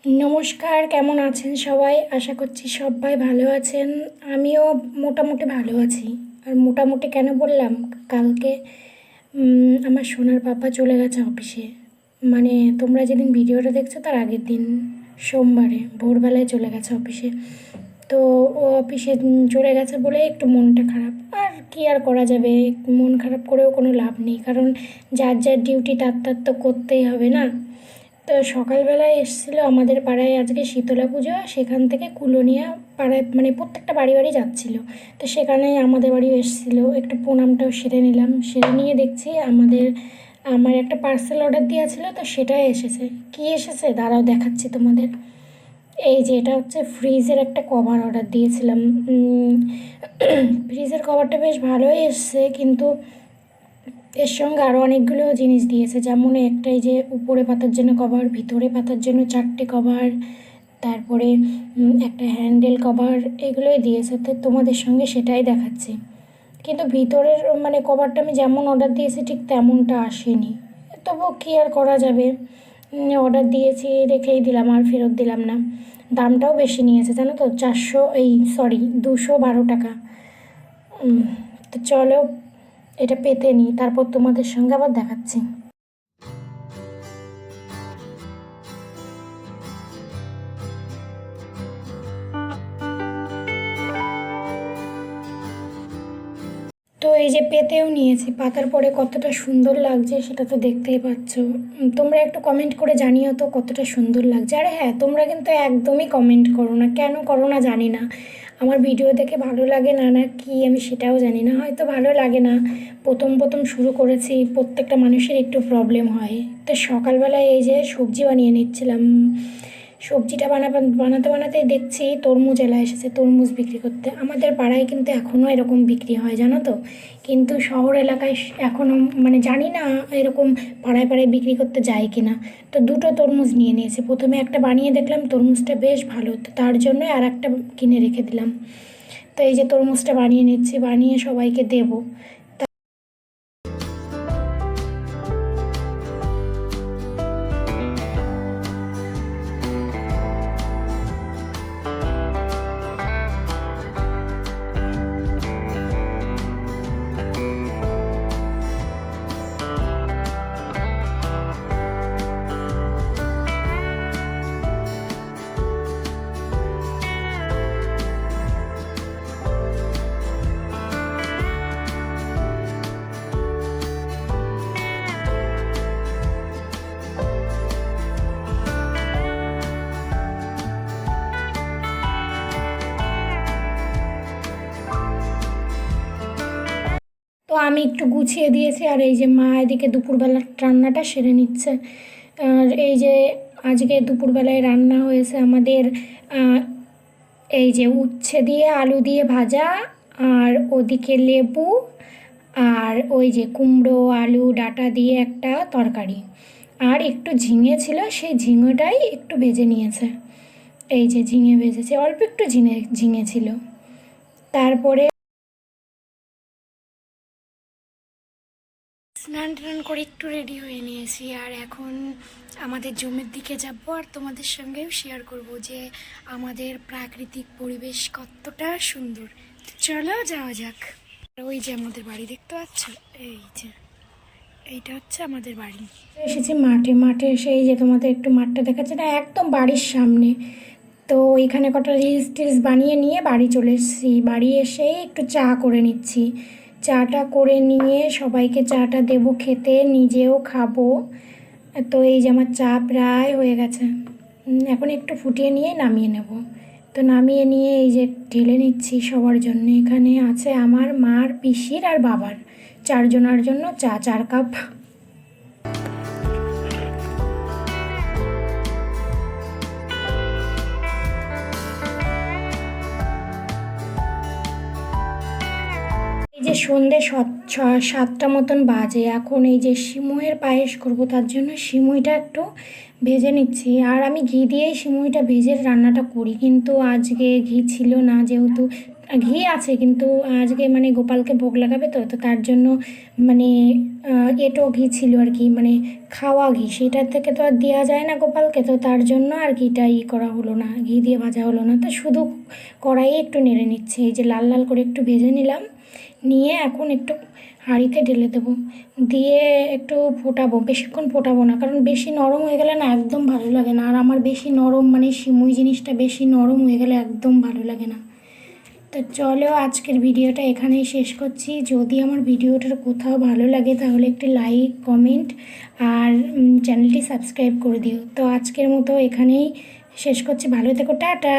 নমস্কার, কেমন আছেন সবাই? আশা করছি সবাই ভালো আছেন। আমিও মোটামুটি ভালো আছি। আর মোটামুটি কেন বললাম, কালকে আমার সোনার পাপা চলে গেছে অফিসে। মানে তোমরা যেদিন ভিডিওটা দেখছো তার আগের দিন সোমবারে ভোরবেলায় চলে গেছে অফিসে। তো ও অফিসে চলে গেছে বলে একটু মনটা খারাপ। আর কি আর করা যাবে, মন খারাপ করেও কোনো লাভ নেই, কারণ যার যার ডিউটি তার তার তো করতেই হবে না। তো সকালবেলায় এসেছিলো আমাদের পাড়ায় আজকে শীতলা পুজো, সেখান থেকে কুলোনিয়া পাড়ায় মানে প্রত্যেকটা বাড়ি বাড়ি যাচ্ছিলো। তো সেখানে আমাদের বাড়িও এসেছিলো, একটু প্রণামটাও সেরে নিলাম। সেরে নিয়ে দেখছি আমার একটা পার্সেল অর্ডার দেওয়া ছিল, তো সেটাই এসেছে। কি এসেছে দাঁড়াও দেখাচ্ছি তোমাদের। এই যে এটা হচ্ছে ফ্রিজের একটা কভার অর্ডার দিয়েছিলাম। ফ্রিজের কভারটা বেশ ভালোই এসছে, কিন্তু এর সঙ্গে আরও অনেকগুলো জিনিস দিয়েছে, যেমন একটাই যে উপরে পাতার জন্য কভার, ভিতরে পাতার জন্য 4টে কভার, তারপরে একটা হ্যান্ডেল কভার, এগুলোই দিয়েছে। তো তোমাদের সঙ্গে সেটাই দেখাচ্ছি। কিন্তু ভিতরের মানে কভারটা আমি যেমন অর্ডার দিয়েছি ঠিক তেমনটা আসেনি। তবুও কী আর করা যাবে, অর্ডার দিয়েছি রেখেই দিলাম, আর ফেরত দিলাম না। দামটাও বেশি নিয়েছে জানো তো, 212 টাকা। তো চলো এটা পেতে নিই, তারপর তোমাদের সঙ্গে আবার দেখাচ্ছি। তো এই যে পেতেও নিয়েছি, পাতার পরে কতটা সুন্দর লাগছে সেটা তো দেখতেই পাচ্ছ। তোমরা একটু কমেন্ট করে জানিও তো কতটা সুন্দর লাগছে। আর হ্যাঁ, তোমরা কিন্তু একদমই কমেন্ট করো না, কেন করো না জানি না। আমার ভিডিও দেখে ভালো লাগে না না কি আমি সেটাও জানি না, হয়তো ভালো লাগে না। প্রথম প্রথম শুরু করেছি, প্রত্যেকটা মানুষের একটু প্রবলেম হয়। তো সকালবেলায় এই যে সবজি বানিয়ে নিচ্ছিলাম। সবজিটা বানাতে বানাতেই দেখছি তরমুজ এলা এসেছে, তরমুজ বিক্রি করতে। আমাদের পাড়ায় কিন্তু এখনও এরকম বিক্রি হয় জানো তো, কিন্তু শহর এলাকায় এখনও মানে জানি না এরকম পাড়ায় পাড়ায় বিক্রি করতে যায় কি না। তো দুটো তরমুজ নিয়ে নিয়েছি। প্রথমে একটা বানিয়ে দেখলাম তরমুজটা বেশ ভালো, তো তার জন্য আর একটা কিনে রেখে দিলাম। তো এই যে তরমুজটা বানিয়ে নিচ্ছি, বানিয়ে সবাইকে দেবো। তো আমি একটু গুছিয়ে দিয়েছি, আর এই যে মা এদিকে দুপুরবেলার রান্নাটা সেরে নিচ্ছে। আর এই যে আজকে দুপুরবেলায় রান্না হয়েছে আমাদের এই যে উচ্ছে দিয়ে আলু দিয়ে ভাজা, আর ওদিকে লেবু, আর ওই যে কুমড়ো আলু ডাঁটা দিয়ে একটা তরকারি, আর একটু ঝিঙে ছিল, সেই ঝিঙেটাই একটু ভেজে নিয়েছে। এই যে ঝিঙে ভেজেছে, অল্প একটু ঝিঙে ঝিঙে ছিল। তারপরে স্নান টান করে একটু রেডি হয়ে নিয়েছি, আর এখন আমাদের জমির দিকে যাব, আর তোমাদের সঙ্গেও শেয়ার করব যে আমাদের প্রাকৃতিক পরিবেশ কতটা সুন্দর। চলো যাওয়া যাক। ওই যে আমাদের বাড়ি দেখতে পাচ্ছ, এই যে এইটা হচ্ছে আমাদের বাড়ি। এসেছি মাঠে, মাঠে এসে এই যে তোমাদের একটু মাঠটা দেখাচ্ছে না, একদম বাড়ির সামনে। তো এখানে কটা রিলস টিলস বানিয়ে নিয়ে বাড়ি চলে এসেছি। বাড়ি এসেই একটু চা করে নিচ্ছি। চাটা করে নিয়ে সবাইকে চাটা দেবো খেতে, নিজেও খাবো। তো এই যে আমার চা প্রায় হয়ে গেছে, এখন একটু ফুটিয়ে নিয়ে নামিয়ে নেব। তো নামিয়ে নিয়ে এই যে ঢেলে নিচ্ছি সবার জন্য। এখানে আছে আমার মার, পিসির আর বাবার, চারজনের জন্য চা, 4 কাপ। এই যে সন্ধ্যে 7টা মতন বাজে, এখন এই যে সিমুইয়ের পায়েস করব, তার জন্য সিমুইটা একটু ভেজে নিচ্ছি। আর আমি ঘি দিয়েই সিমুইটা ভেজে রান্নাটা করি, কিন্তু আজকে ঘি ছিল না, যেহেতু ঘি আছে, কিন্তু আজকে মানে গোপালকে ভোগ লাগাবে, তো তো তার জন্য মানে এঁটো ঘি ছিল আর কি, মানে খাওয়া ঘি, সেটার থেকে তো আর দেওয়া যায় না গোপালকে, তো তার জন্য আর ঘিটা করা হলো না, ঘি দিয়ে ভাজা হলো না, তো শুধু কড়াইয়ে একটু নেড়ে নিচ্ছি, এই যে লাল লাল করে একটু ভেজে নিলাম, নিয়ে এখন একটু হাঁড়িতে ঢেলে দেবো, দিয়ে একটু ফোটাবো, বেশিক্ষণ ফোটাবো না, কারণ বেশি নরম হয়ে গেলে না একদম ভালো লাগে না, আর আমার বেশি নরম মানে সিমুই জিনিসটা বেশি নরম হয়ে গেলে একদম ভালো লাগে না। তো চলো আজকের ভিডিওটা এখানেই শেষ করছি। যদি আমার ভিডিওটার কোথাও ভালো লাগে তাহলে একটি লাইক, কমেন্ট আর চ্যানেলটি সাবস্ক্রাইব করে দিও। তো আজকের মতো এখানেই শেষ করছি, ভালো থেকো, টাটা।